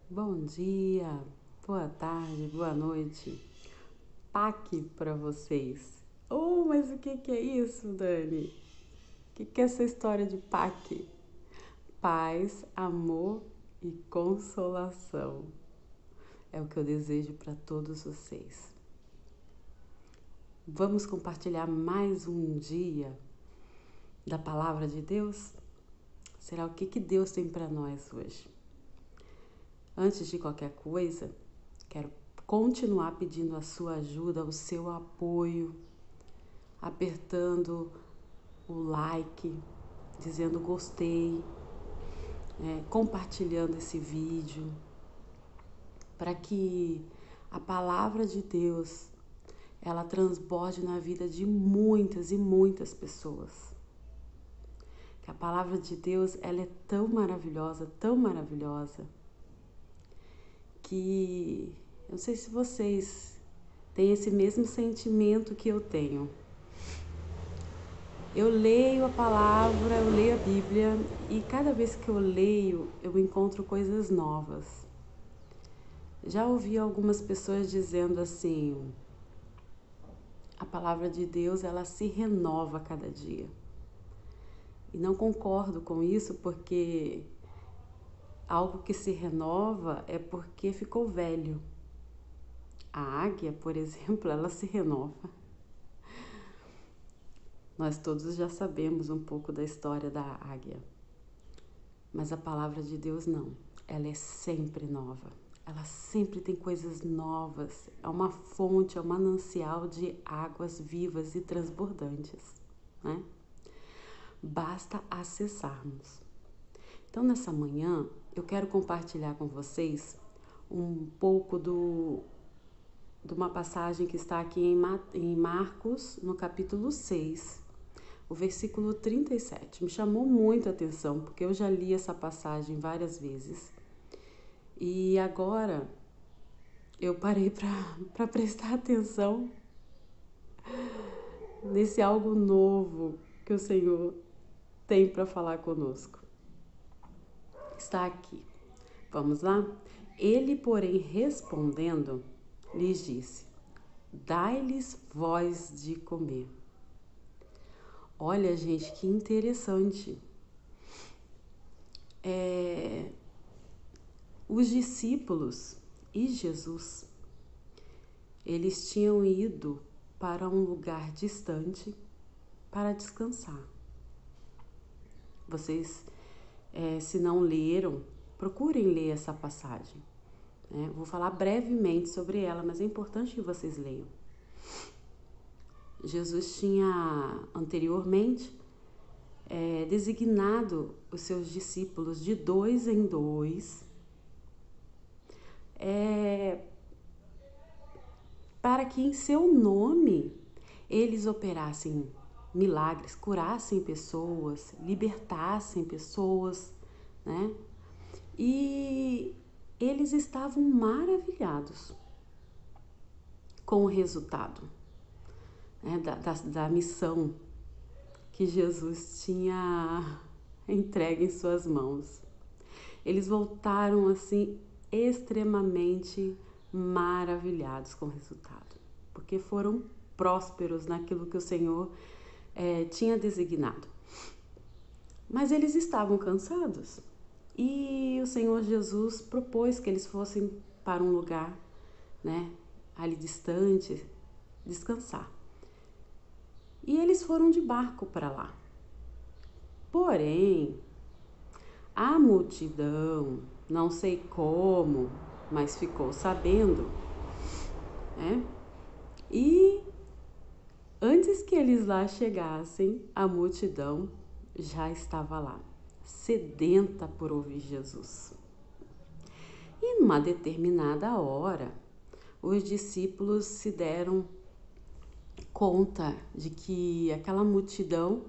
Bom dia, boa tarde, boa noite. PAC para vocês. Oh, mas o que é isso, Dani? O que é essa história de PAC? Paz, amor e consolação. É o que eu desejo para todos vocês. Vamos compartilhar mais um dia da palavra de Deus? Será o que Deus tem para nós hoje? Antes de qualquer coisa, quero continuar pedindo a sua ajuda, o seu apoio, apertando o like, dizendo gostei, compartilhando esse vídeo, para que a palavra de Deus ela transborde na vida de muitas e muitas pessoas. Que a palavra de Deus ela é tão maravilhosa, que eu não sei se vocês têm esse mesmo sentimento que eu tenho. Eu leio a palavra, eu leio a Bíblia e cada vez que eu leio, eu encontro coisas novas. Já ouvi algumas pessoas dizendo assim: a palavra de Deus ela se renova a cada dia. E não concordo com isso porque algo que se renova é porque ficou velho. A águia, por exemplo, ela se renova. Nós todos já sabemos um pouco da história da águia. Mas a palavra de Deus não. Ela é sempre nova. Ela sempre tem coisas novas. É uma fonte, é um manancial de águas vivas e transbordantes, né? Basta acessarmos. Então, nessa manhã, eu quero compartilhar com vocês um pouco de uma passagem que está aqui em Marcos, no capítulo 6, o versículo 37. Me chamou muito a atenção, porque eu já li essa passagem várias vezes. E agora eu parei para prestar atenção nesse algo novo que o Senhor tem para falar conosco. Está aqui. Vamos lá? Ele, porém, respondendo, lhes disse: dai-lhes vós de comer. Olha, gente, que interessante. Os discípulos e Jesus, eles tinham ido para um lugar distante para descansar. Vocês, se não leram, procurem ler essa passagem. Vou falar brevemente sobre ela, mas é importante que vocês leiam. Jesus tinha anteriormente designado os seus discípulos de 2 em 2 para que em seu nome eles operassem milagres, curassem pessoas, libertassem pessoas, né? E eles estavam maravilhados com o resultado, né, da missão que Jesus tinha entregue em suas mãos. Eles voltaram assim extremamente maravilhados com o resultado, porque foram prósperos naquilo que o Senhor tinha designado. Mas eles estavam cansados e o Senhor Jesus propôs que eles fossem para um lugar, né, ali distante, descansar. E eles foram de barco para lá. Porém, a multidão, não sei como, mas ficou sabendo, né? E antes que eles lá chegassem, a multidão já estava lá, sedenta por ouvir Jesus. E numa determinada hora, os discípulos se deram conta de que aquela multidão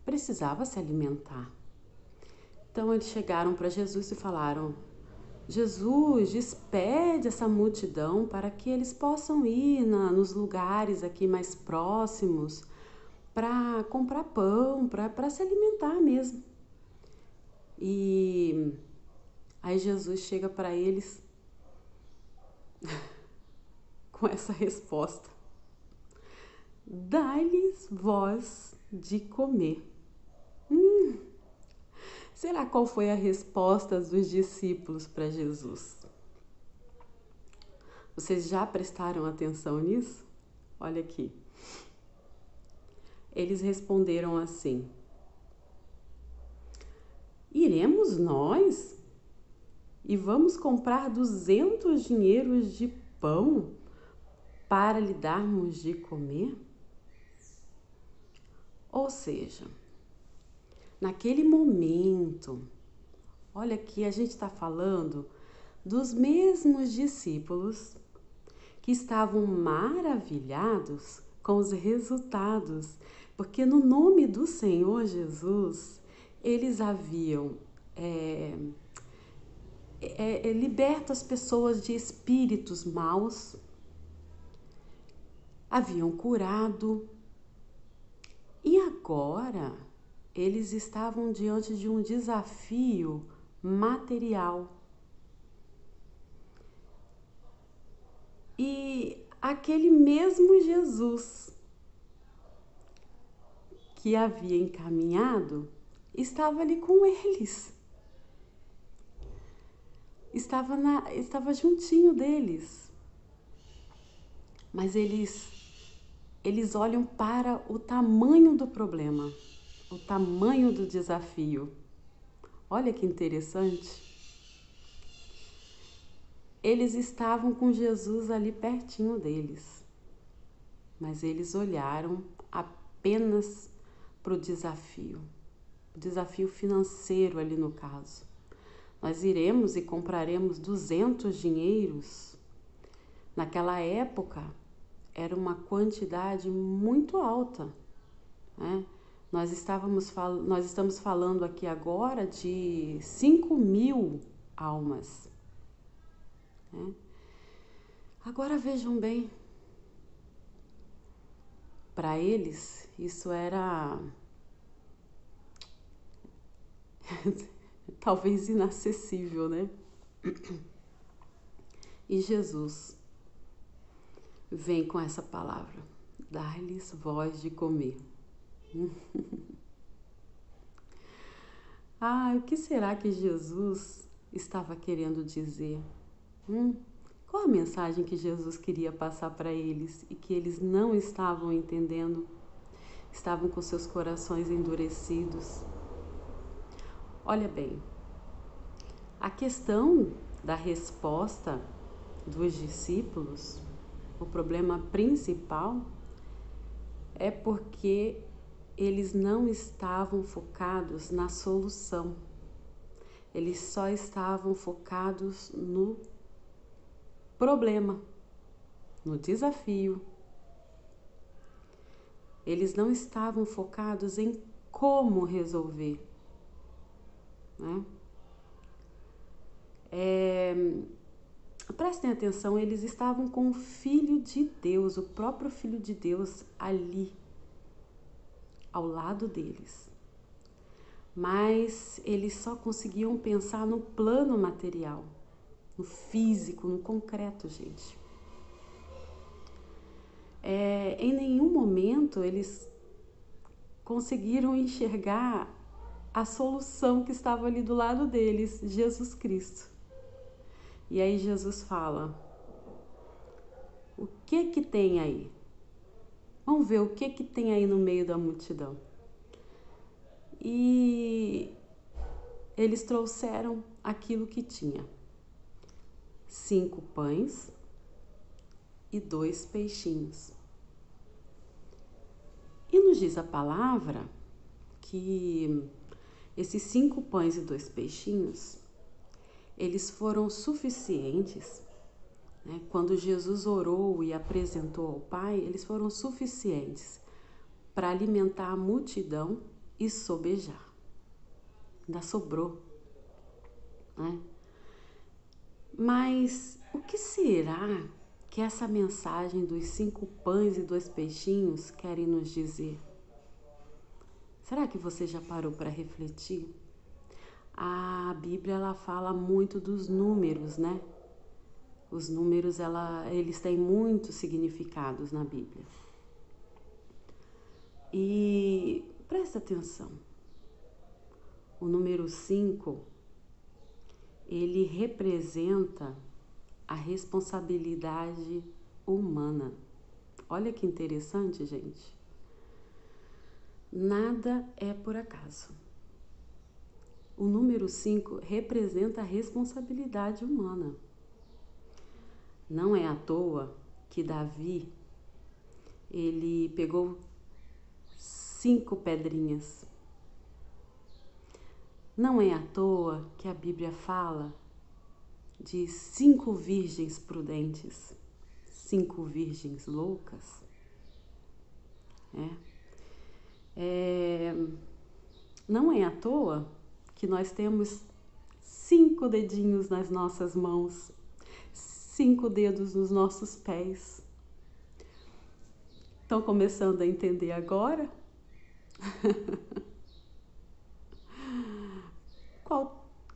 precisava se alimentar. Então eles chegaram para Jesus e falaram: Jesus, despede essa multidão para que eles possam ir nos lugares aqui mais próximos para comprar pão, para se alimentar mesmo. E Aí Jesus chega para eles com essa resposta: dai-lhes vós de comer. Será qual foi a resposta dos discípulos para Jesus? Vocês já prestaram atenção nisso? Olha aqui. Eles responderam assim: iremos nós e vamos comprar 200 dinheiros de pão para lhe darmos de comer? Ou seja, naquele momento, olha aqui, a gente está falando dos mesmos discípulos que estavam maravilhados com os resultados, porque no nome do Senhor Jesus, eles haviam liberto as pessoas de espíritos maus, haviam curado, e agora eles estavam diante de um desafio material. E aquele mesmo Jesus que havia encaminhado estava ali com eles. Estava juntinho deles. Mas eles olham para o tamanho do problema, o tamanho do desafio. Olha que interessante. Eles estavam com Jesus ali pertinho deles, mas eles olharam apenas para o desafio financeiro ali no caso. Nós iremos e compraremos 200 dinheiros. Naquela época era uma quantidade muito alta, né? Nós estamos falando aqui agora de 5.000 almas. Agora vejam bem, para eles isso era talvez inacessível, né? E Jesus vem com essa palavra: dai-lhes vós de comer. O que será que Jesus estava querendo dizer? Qual a mensagem que Jesus queria passar para eles e que eles não estavam entendendo? Estavam com seus corações endurecidos. Olha bem, a questão da resposta dos discípulos, o problema principal é porque eles não estavam focados na solução. Eles só estavam focados no problema, no desafio. Eles não estavam focados em como resolver, né? Prestem atenção, eles estavam com o Filho de Deus, o próprio Filho de Deus ali, ao lado deles. Mas eles só conseguiam pensar no plano material, no físico, no concreto, gente. Em nenhum momento eles conseguiram enxergar a solução que estava ali do lado deles, Jesus Cristo. E aí Jesus fala: o que tem aí? Vamos ver o que tem aí no meio da multidão. E eles trouxeram aquilo que tinha: 5 pães e 2 peixinhos. E nos diz a palavra que esses 5 pães e 2 peixinhos, eles foram suficientes, né? Quando Jesus orou e apresentou ao Pai, eles foram suficientes para alimentar a multidão e sobejar. Ainda sobrou, né? Mas o que será que essa mensagem dos 5 pães e 2 peixinhos querem nos dizer? Será que você já parou para refletir? A Bíblia ela fala muito dos números, né? Os números eles têm muitos significados na Bíblia. E presta atenção. O número 5, ele representa a responsabilidade humana. Olha que interessante, gente. Nada é por acaso. O número 5 representa a responsabilidade humana. Não é à toa que Davi, ele pegou 5 pedrinhas. Não é à toa que a Bíblia fala de 5 virgens prudentes, 5 virgens loucas. Não é à toa que nós temos 5 dedinhos nas nossas mãos, 5 dedos nos nossos pés. Estão começando a entender agora?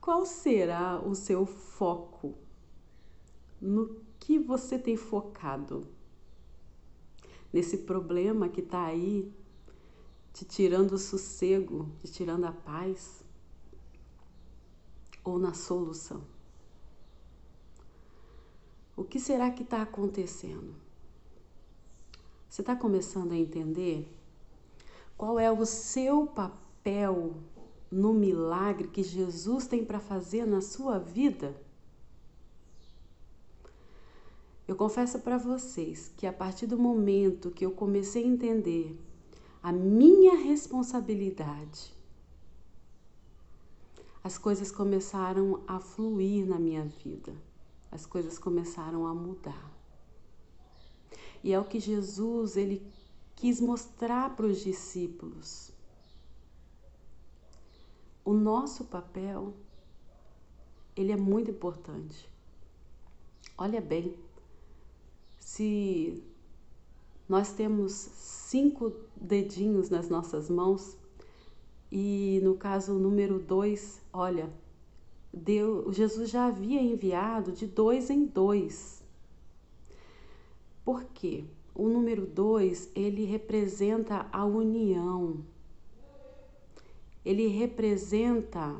Qual será o seu foco? No que você tem focado? Nesse problema que está aí, te tirando o sossego, te tirando a paz? Ou na solução? O que será que está acontecendo? Você está começando a entender qual é o seu papel no milagre que Jesus tem para fazer na sua vida? Eu confesso para vocês que a partir do momento que eu comecei a entender a minha responsabilidade, as coisas começaram a fluir na minha vida, as coisas começaram a mudar. E é o que Jesus ele quis mostrar para os discípulos. O nosso papel, ele é muito importante. Olha bem, se nós temos 5 dedinhos nas nossas mãos, e no caso o número 2, olha, Jesus já havia enviado de 2 em 2. Por quê? O número 2, ele representa a união. Ele representa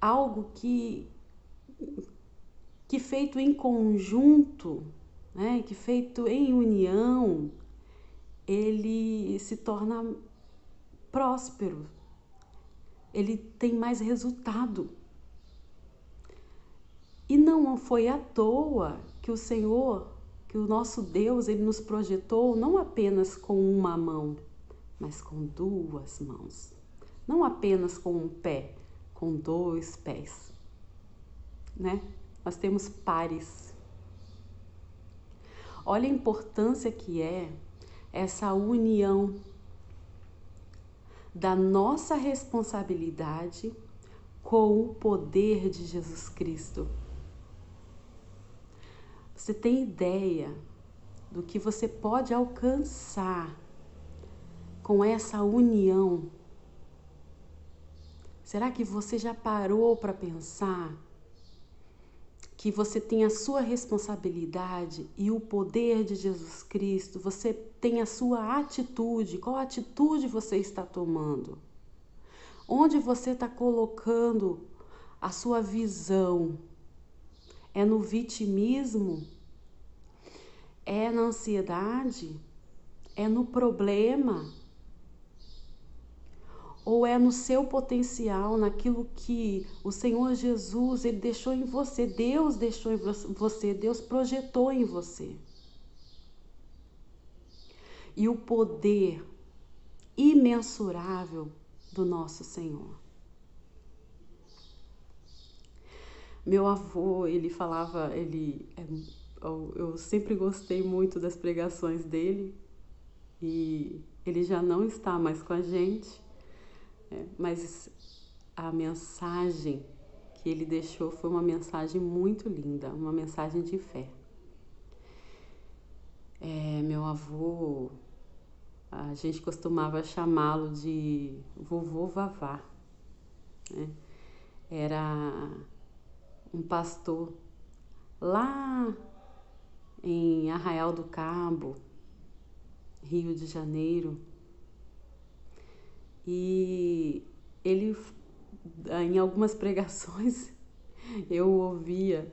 algo que feito em conjunto, né? Que feito em união, ele se torna próspero, ele tem mais resultado. E não foi à toa que o Senhor, que o nosso Deus, ele nos projetou não apenas com uma mão, mas com 2 mãos. Não apenas com um pé, com 2 pés, né? Nós temos pares. Olha a importância que é essa união da nossa responsabilidade com o poder de Jesus Cristo. Você tem ideia do que você pode alcançar com essa união? Será que você já parou para pensar que você tem a sua responsabilidade e o poder de Jesus Cristo? Você tem a sua atitude. Qual atitude você está tomando? Onde você está colocando a sua visão? É no vitimismo? É na ansiedade? É no problema? Ou é no seu potencial, naquilo que o Senhor Jesus ele deixou em você, Deus deixou em você, Deus projetou em você? E o poder imensurável do nosso Senhor. Meu avô, ele falava, eu sempre gostei muito das pregações dele, e ele já não está mais com a gente, mas a mensagem que ele deixou foi uma mensagem muito linda, uma mensagem de fé. Meu avô, A gente costumava chamá-lo de vovô Vavá, né? Era um pastor lá em Arraial do Cabo, Rio de Janeiro, e ele, em algumas pregações, eu ouvia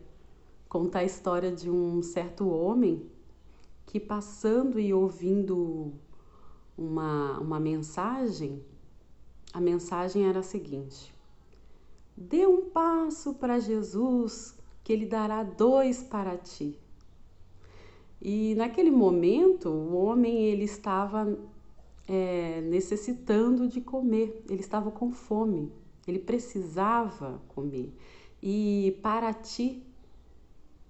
contar a história de um certo homem que, passando e ouvindo uma mensagem, a mensagem era a seguinte: dê um passo para Jesus, que ele dará 2 para ti. E naquele momento o homem ele estava necessitando de comer, ele estava com fome, ele precisava comer. E para ti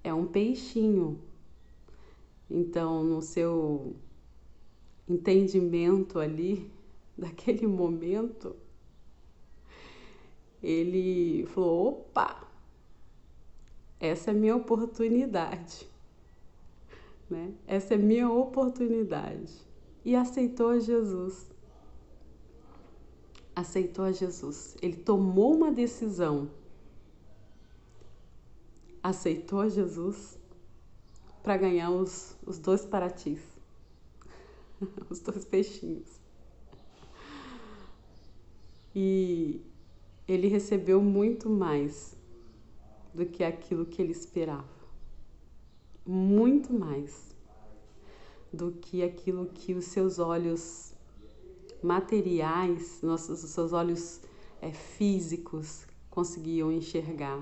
é um peixinho. Então, no seu entendimento ali, daquele momento, ele falou: opa, essa é minha oportunidade, né? Essa é minha oportunidade. E aceitou Jesus. Aceitou a Jesus. Ele tomou uma decisão. Aceitou a Jesus para ganhar os 2 paratis, os 2 peixinhos. E ele recebeu muito mais do que aquilo que ele esperava. Muito mais do que aquilo que os seus olhos materiais, os seus olhos físicos conseguiam enxergar,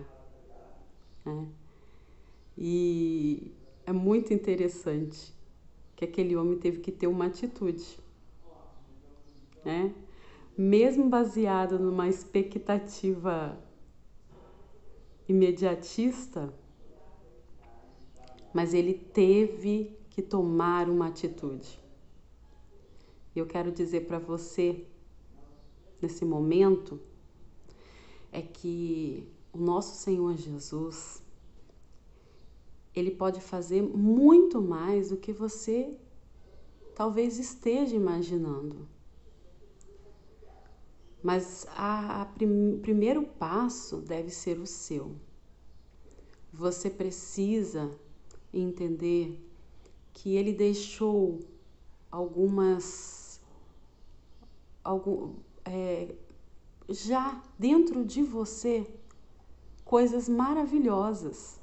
né? E é muito interessante que aquele homem teve que ter uma atitude, né? Mesmo baseado numa expectativa imediatista, mas ele teve que tomar uma atitude. E eu quero dizer para você, nesse momento, é que o nosso Senhor Jesus, Ele pode fazer muito mais do que você talvez esteja imaginando. Mas o primeiro passo deve ser o seu. Você precisa entender que Ele deixou já dentro de você coisas maravilhosas.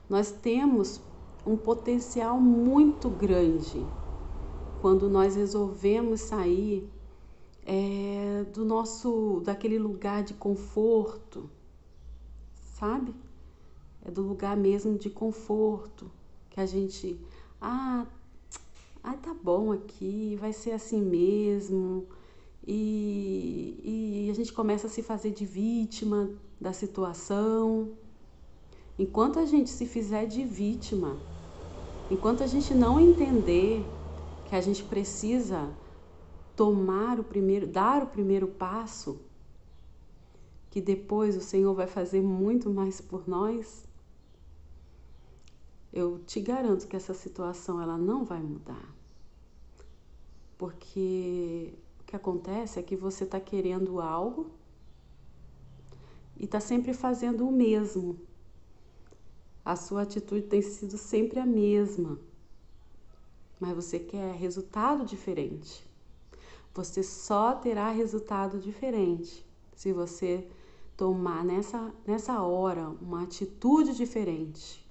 Nós temos um potencial muito grande quando nós resolvemos sair daquele lugar de conforto, sabe? É do lugar mesmo de conforto que a gente, tá bom aqui, vai ser assim mesmo, e a gente começa a se fazer de vítima da situação. Enquanto a gente se fizer de vítima, enquanto a gente não entender que a gente precisa dar o primeiro passo, que depois o Senhor vai fazer muito mais por nós, eu te garanto que essa situação ela não vai mudar. Porque o que acontece é que você está querendo algo e está sempre fazendo o mesmo. A sua atitude tem sido sempre a mesma, mas você quer resultado diferente. Você só terá resultado diferente se você tomar nessa hora uma atitude diferente.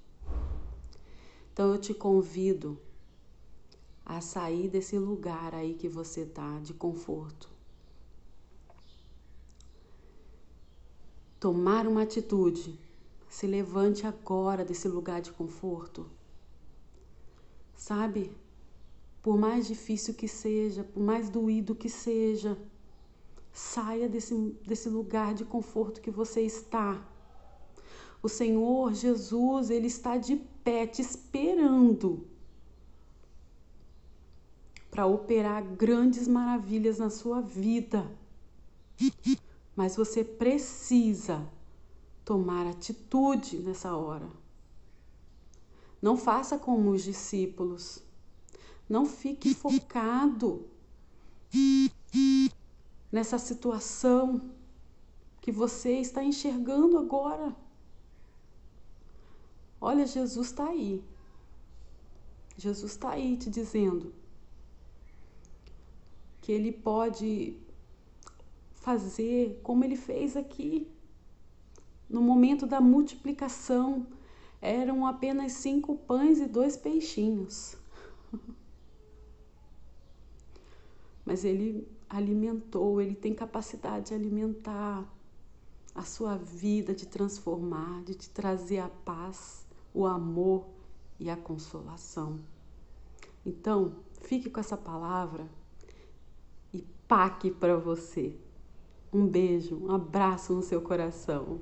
Então eu te convido a sair desse lugar aí que você tá de conforto. Tomar uma atitude. Se levante agora desse lugar de conforto. Sabe? Por mais difícil que seja, por mais doído que seja, saia desse lugar de conforto que você está. O Senhor Jesus, Ele está de pé te esperando para operar grandes maravilhas na sua vida. Mas você precisa tomar atitude nessa hora. Não faça como os discípulos. Não fique focado nessa situação que você está enxergando agora. Olha, Jesus está aí. Jesus está aí te dizendo que Ele pode fazer como Ele fez aqui. No momento da multiplicação, eram apenas 5 pães e 2 peixinhos. Mas Ele alimentou, Ele tem capacidade de alimentar a sua vida, de transformar, de te trazer a paz, o amor e a consolação. Então, fique com essa palavra e paque para você. Um beijo, um abraço no seu coração.